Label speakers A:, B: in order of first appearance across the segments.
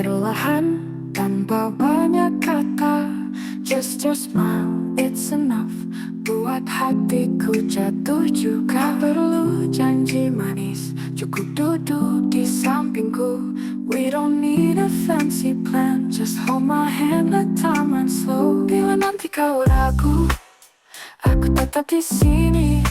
A: perlahan tanpa banyak kata. Just your smile, it's enough buat hatiku jatuh juga. Perlu janji manis, cukup duduk di sampingku. We don't need a fancy plan, just hold my hand, let time run slow. Bila nanti kau ragu, aku tetap di sini.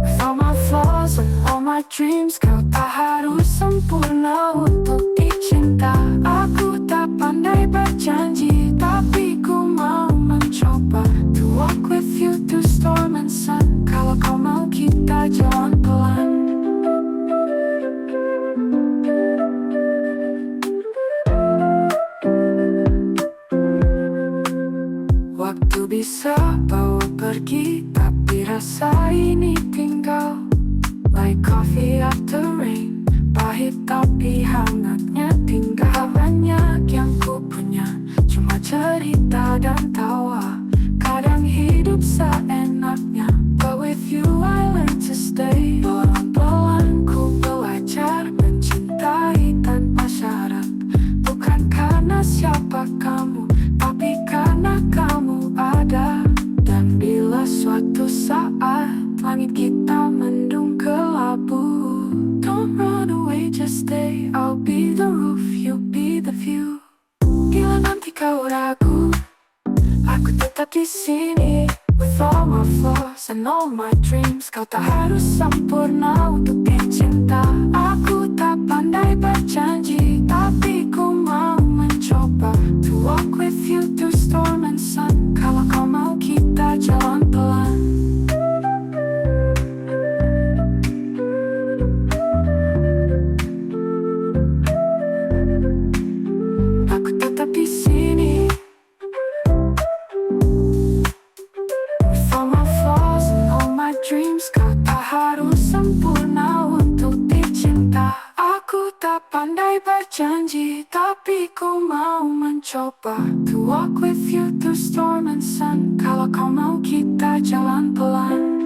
A: With all my flaws and all my dreams, kau tak harus sempurna untuk dicinta. Aku tak pandai berjanji, tapi ku mau mencoba to walk with you through storm and sun. Kalau kau mau kita jalan pelan. Waktu bisa bawa pergi, tapi rasa ini tinggal. Like coffee after rain, pahit tapi hangatnya tinggal. Banyak yang ku punya, cuma cerita dan tawa. Kadang hidup seenaknya, but with you I learn to stay. Pelan-pelan ku belajar mencintai tanpa syarat. Bukan karena siapa kamu, tapi karena kamu ada. Dan bila suatu saat langit kita mendung kelabu, don't run away, just stay. I'll be the roof, you'll be the view. Bila nanti kau ragu, aku tetap di sini. With all my flaws and all my dreams, kau tak harus sempurna untuk dicinta. Aku tak pandai berjanji, tapi ku mau mencoba to walk with you through storm and sun. Kalau kau mau kita jalan pelan. Aku tetap di sini. With all my flaws and all my dreams, kau tak harus sempurna untuk dicinta. Aku tak pandai berjanji, tapi ku mau mencoba to walk with you through storm and sun. Kalau kau mau kita jalan pelan.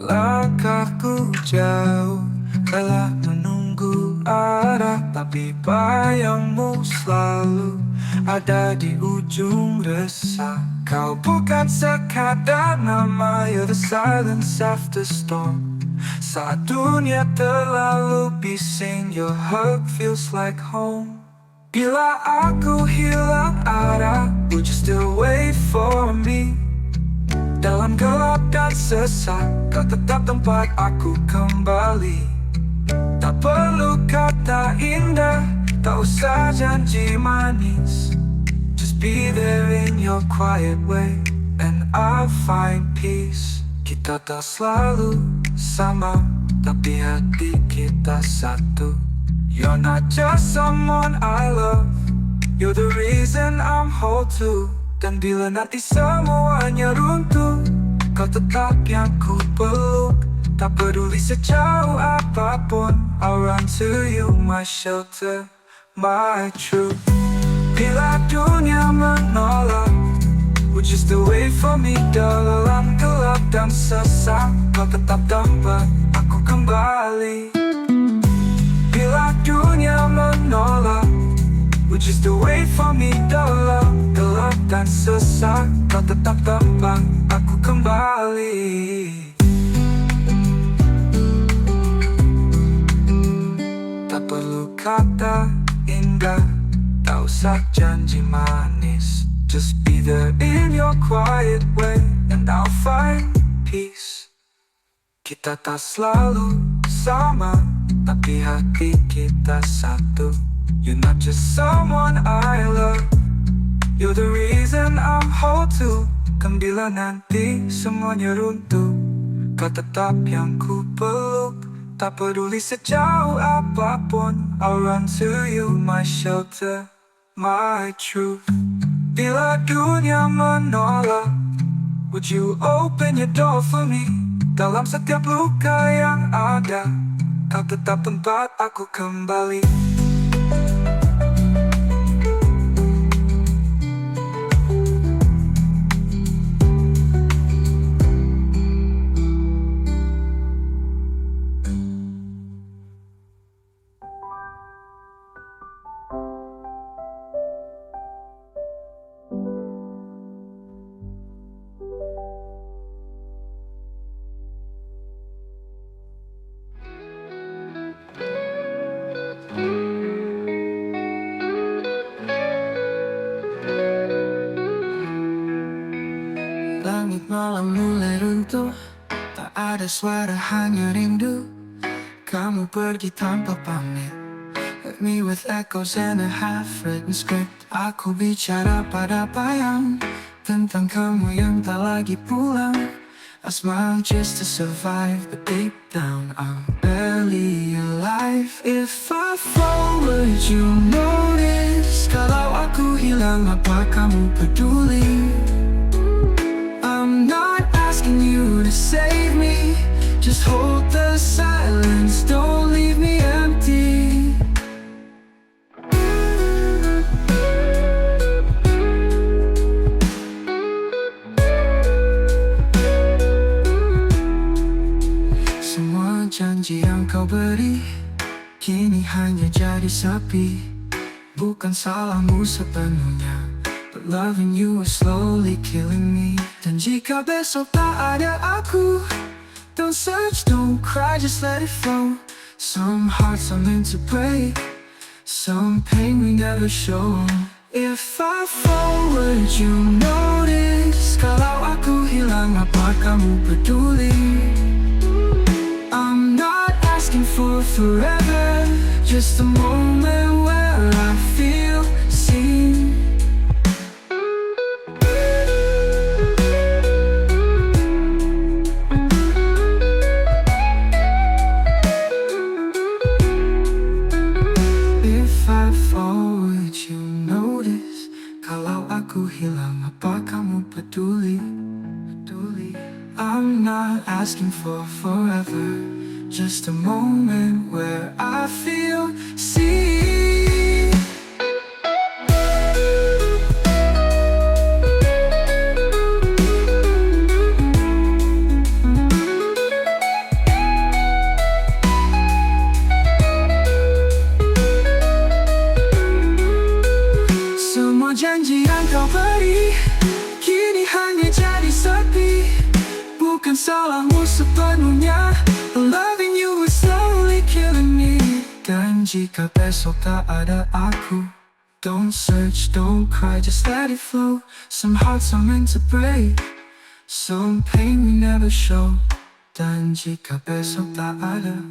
B: Langkahku jauh, telah menunggu arah, tapi bayangmu selalu ada di ujung resah. Kau bukan sekadar nama, you're the silence after storm. Saat dunia terlalu bising, your hug feels like home. Bila aku hilang arah, would you still wait for me? Dalam gelap dan sesak, kau tetap tempat aku kembali. Tak perlu kata indah, tak usah janji manis. Just be there in your quiet way, and I'll find peace. Kita tak selalu sama, tapi hati kita satu. You're not just someone I love, you're the reason I'm whole too. Dan bila nanti semuanya runtuh, kau tetap yang ku peluk. Tak peduli sejauh apapun, I'll run to you, my shelter, my truth. Bila dunia menolak, would you still wait for me? Dalam gelap dan sesak, kau tetap tempat aku kembali. Bila dunia menolak, would you still wait for me? Dalam gelap dan sesak, kau tetap tempat aku kembali. Tak perlu kata indah, tak usah janji manis. Just be there in your quiet way, and I'll find peace. Kita tak selalu sama, tapi hati kita satu. You're not just someone I love, you're the reason I'm whole too. Kan bila nanti semuanya runtuh, kau tetap yang ku peluk. Tak peduli sejauh apapun, I'll run to you, my shelter, my truth. Bila dunia menolak, would you open your door for me? Dalam setiap luka yang ada, kau tetap tempat aku kembali. Langit malam mulai runtuh, tak ada suara hanya rindu. Kamu pergi tanpa pamit, hit me with echoes and a half-written script. Aku bicara pada bayang tentang kamu yang tak lagi pulang. I smile just to survive, but deep down I'm barely alive. If I fall, would you notice? Kalau aku hilang, apa kamu peduli? I'm not asking you to save me, just hold the silence, don't leave me empty. Semua janji yang kau beri kini hanya jadi sepi. Bukan salahmu sepenuhnya, but loving you is slowly killing me. Dan jika besok tak ada aku, don't search, don't cry, just let it flow. Some hearts are meant to break, some pain we never show. If I fall, would you notice? Kalau aku hilang, apa kamu peduli? I'm not asking for forever, just a moment where I feel seen. If I fall, would you notice? Kalau aku hilang, apa kamu peduli? I'm not asking for forever, just a moment where I feel seen. Semua janji yang kau beri kini hanya jadi sepi. Bukan salahmu sepenuhnya, loving you is slowly killing me. Dan jika besok tak ada aku, don't search, don't cry, just let it flow. Some hearts are meant to break, some pain we never show. Dan jika besok tak ada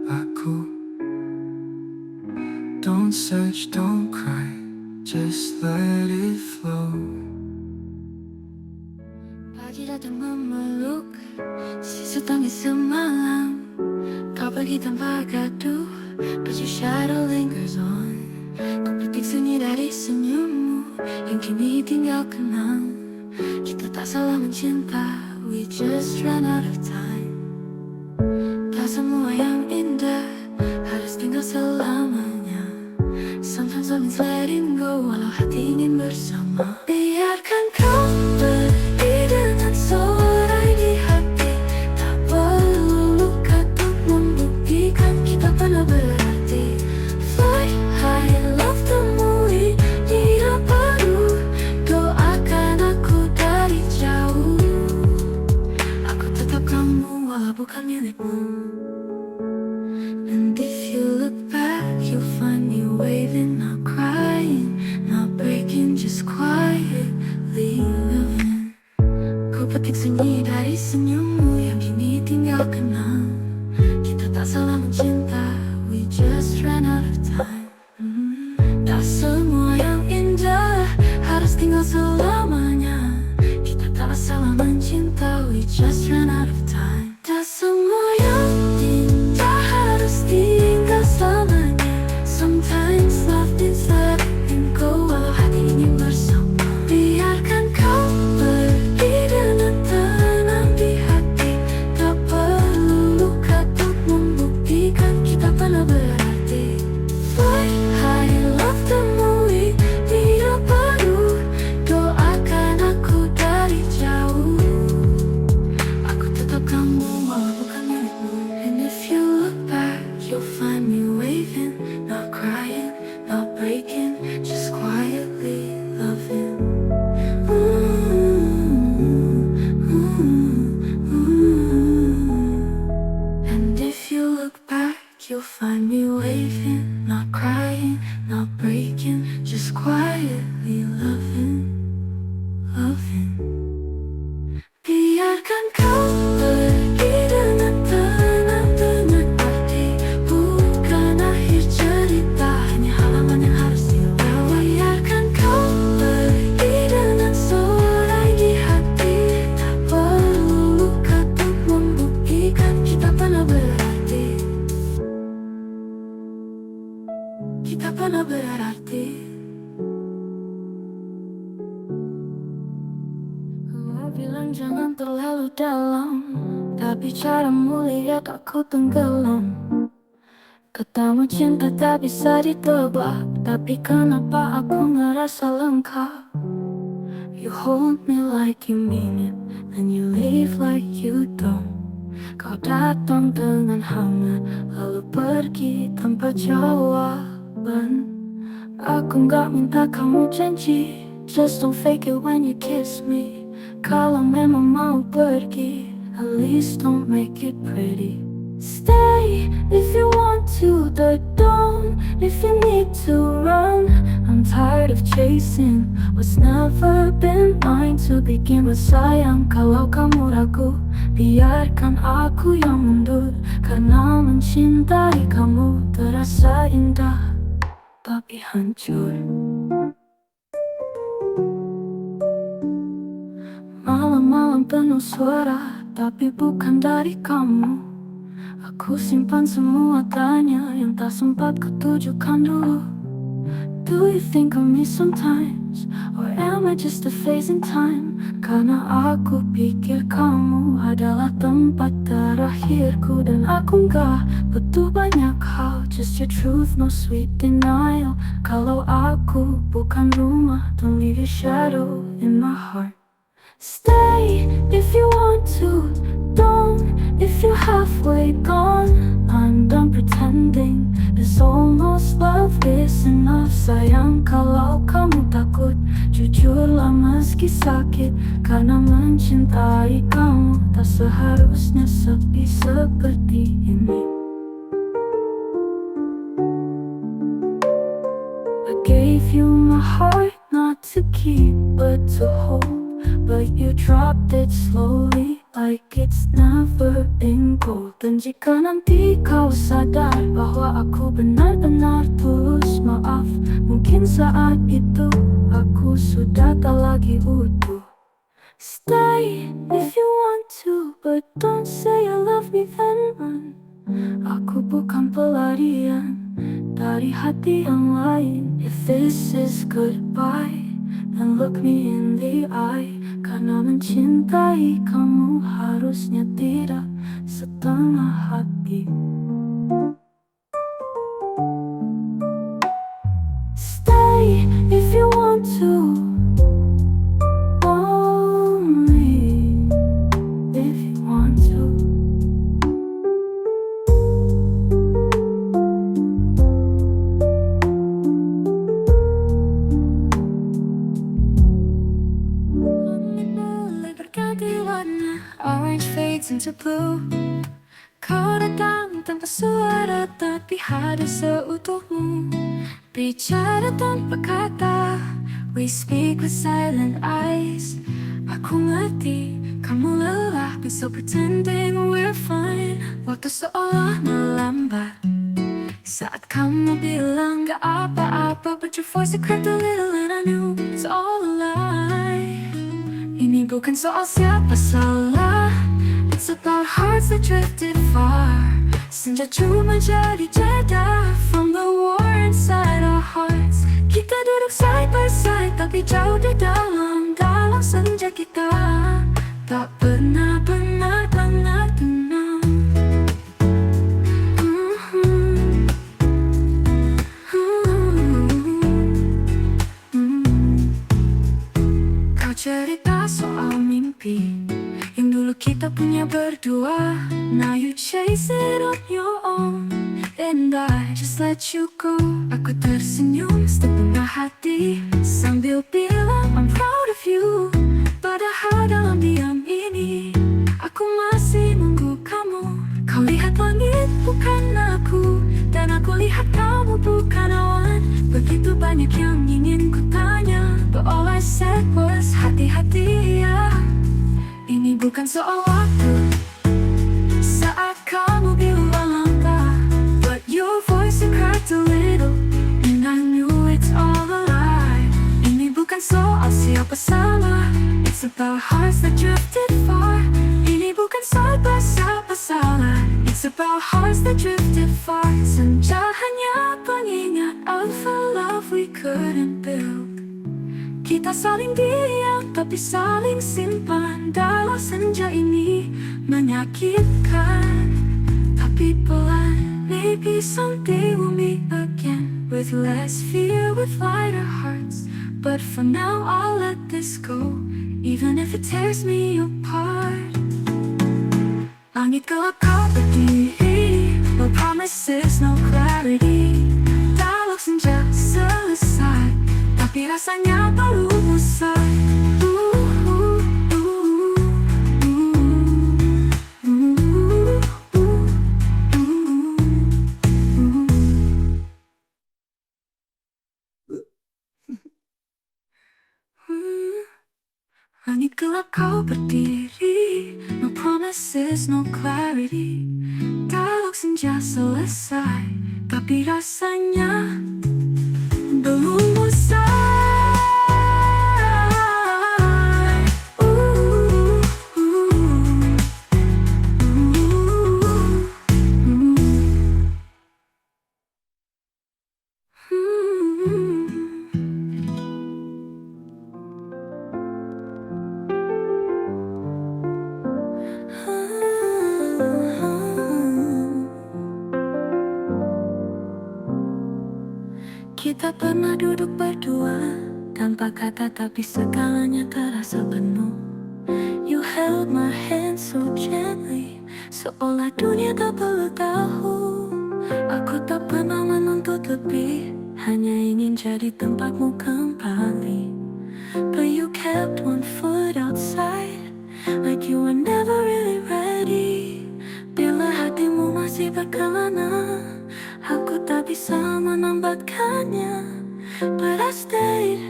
B: aku, don't search, don't cry, just let it flow.
A: Pagi datang memeluk, sisa tangis semalam. Kau pergi tanpa gaduh, but your shadow lingers on. Ku petik sunyi dari senyummu yang kini tinggal kenang. Kita tak salah mencinta, we just ran out of time. Tak semua yang indah harus tinggal selamanya. Sometimes love means letting go, walau hati ingin bersama. Biarkan kau pergi dengan sorai di hati. Tak perlu luka untuk membuktikan kita pernah berarti. Fly high, love temui dia baru. Doakan aku dari jauh. Aku tetap kamu walau bukan milikmu. And if you look back, you'll find me waving, not crying, not breaking, just quietly living. Ku petik sunyi dari senyummu yang kini tinggal kenang. Kita tak salah mencinta, we just ran out of time. Tak semua yang indah harus tinggal selamanya. Kita tak salah mencinta, we just ran out of time. Tak semua yang indah harus tinggal selamanya. Sometimes love means letting go, walau hati ingin bersama. Biarkan kau pergi dengan tenang di hati. Tak kita pernah berarti. Kamu bilang jangan terlalu dalam, tapi caramu lihat aku tenggelam. Katamu cinta tak bisa ditebak, tapi kenapa aku ngerasa lengkap. You hold me like you mean it, then you leave like you don't. Kau datang dengan hangat, lalu pergi tanpa jawaban. Aku gak minta kamu janji, just don't fake it when you kiss me. Kalau memang mau pergi, at least don't make it pretty. Stay if you want to, but don't if you need to run. I'm tired of chasing what's never been mine to begin with. Sayang, kalau kamu ragu, biarkan aku yang mundur. Karena mencintai kamu terasa indah, tapi hancur. Malam-malam penuh suara, tapi bukan dari kamu. Aku simpan semua tanya yang tak sempat kutujukan dulu. Do you think of me sometimes? Or am I just a phase in time? Karena aku pikir kamu adalah tempat terakhirku. Dan aku gak butuh banyak hal, just your truth, no sweet denial. Kalau aku bukan rumah, don't leave your shadow in my heart. Stay if you want to, don't if you're halfway gone. I'm done pretending, this almost love is enough. Sayang, kalau kamu takut, jujurlah meski sakit. Karena mencintai kamu tak seharusnya sepi seperti ini. I gave you my heart, not to keep but to hold. But you dropped it slowly, like it's never been gold. Dan jika nanti kau sadar bahwa aku benar-benar tulus maaf, mungkin saat itu aku sudah tak lagi utuh. Stay if you want to, but don't say I love me then run. Aku bukan pelarian dari hati yang lain. If this is goodbye, then look me in the eye. Karena mencintai kamu harusnya tidak setengah hati. Stay if you want to, only if you want to. Orange fades into blue. Kau datang tanpa suara, tapi hadir seutuhmu. Bicara tanpa kata, we speak with silent eyes. Aku ngerti, kamu lelah, but still pretending we're fine. Waktu seolah melambat saat kamu bilang gak apa-apa, but your voice it cracked a little and I knew it's all a lie. Ini bukan soal siapa salah, it's about hearts that drifted far. Senja cuma jadi jeda from the war inside our hearts. Kita duduk side by side, tapi jauh di dalam senja kita. Tak pernah benar-benar tenang. Kau cerita soal mimpi yang dulu kita punya berdua. Now you chase it on your own, and I just let you go. Aku tersenyum setengah hati sambil bilang I'm proud of you. Padahal dalam diam ini aku masih nunggu kamu. Kau lihat langit bukan aku, dan aku lihat kamu bukan awan. Begitu banyak yang ingin ku tanya, but all I said was hati-hati ya. Ini bukan soal waktu, saat kamu bilang langkah, but your voice it cracked a little, and I knew it's all a lie. Ini bukan soal siapa salah, it's about hearts that drifted far. Ini bukan soal siapa salah, it's about hearts that drifted far. Senja hanya pengingat of love we couldn't build. Kita saling diam tapi saling simpan dalam senja ini menyakitkan. Tapi pelan, maybe someday we'll meet again, with less fear, with lighter hearts. But for now I'll let this go, even if it tears me apart. Langit gelap kau berdiri, no promises, no clarity. Dialog senja selesai, tapi rasanya baru usai. Langit gelap kau berdiri, no promises, no clarity. Dialog senja selesai, tapi rasanya belum usai. Kita pernah duduk berdua tanpa kata, tapi segalanya terasa penuh. You held my hand so gently, seolah dunia tak perlu tahu. Aku tak pernah menuntut lebih, hanya ingin jadi tempatmu kembali. But you kept one foot outside, like you were never really ready. Bila hatimu masih berkelana, aku tak bisa menambatkannya. But I stayed,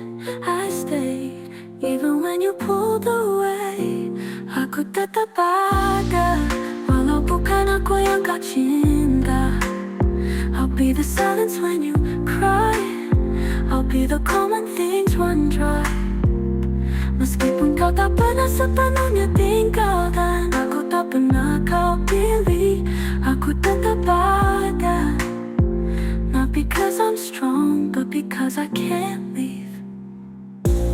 A: even when you pulled away. Aku tetap ada, walau bukan aku yang kau cinta. I'll be the silence when you cry, I'll be the calm when things run dry. Meskipun kau tak pernah sepenuhnya tinggalkan, aku tak pernah kau pilih, aku tetap ada. Not because I'm strong, but because I can't leave.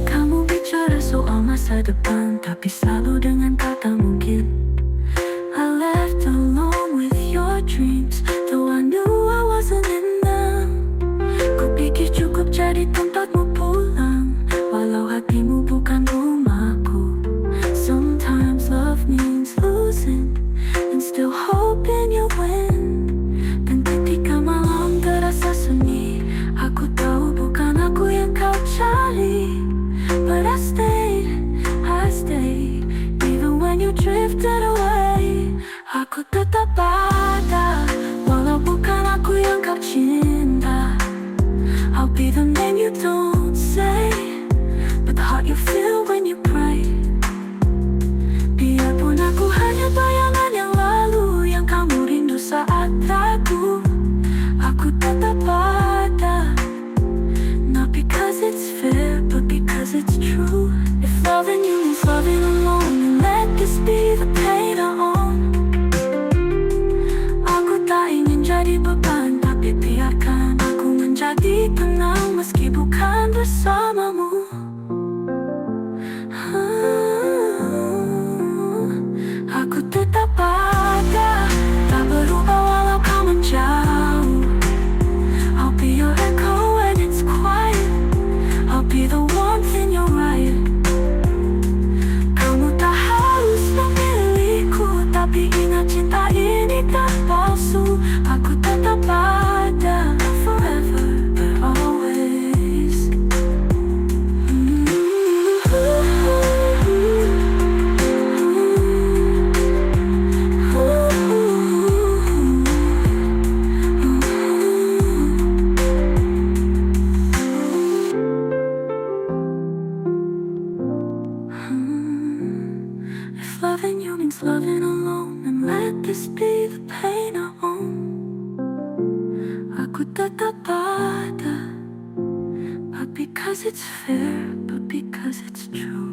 A: Kamu bicara soal masa depan, tapi selalu dengan kata mungkin. I left alone with your dreams, though I knew I wasn't in them. Ku pikir cukup jadi tempatmu pulang, walau hatimu bukan rumahku. Sometimes love means losing, and still hoping you win. Dan ketika malam terasa sunyi, aku tahu bukan aku yang kau cari. But I stayed, even when you drifted away. Aku tetap ada, walau bukan aku yang kau cinta. I'll be the name you don't say, but the heart you feel when you pray. Biarpun aku hanya bayangan yang lalu, yang kamu rindu saat ragu, aku tetap ada. Not because it's fair, but because it's true. If loving you means loving alone, then let this be the pain I own. Aku tak ingin jadi beban, tapi biarkan aku menjadi tenang meski bukan bersamamu. Aku tetap ada, tak berubah walau kau menjauh. I'll be your echo when it's quiet, I'll be the warmth in your riot. Kamu tak harus memilihku, tapi ingat cinta ini tak palsu. Aku tetap ada, forever, but always. If loving you means loving alone, then let this be the pain I own. Aku tetap ada, not because it's fair, but because it's true.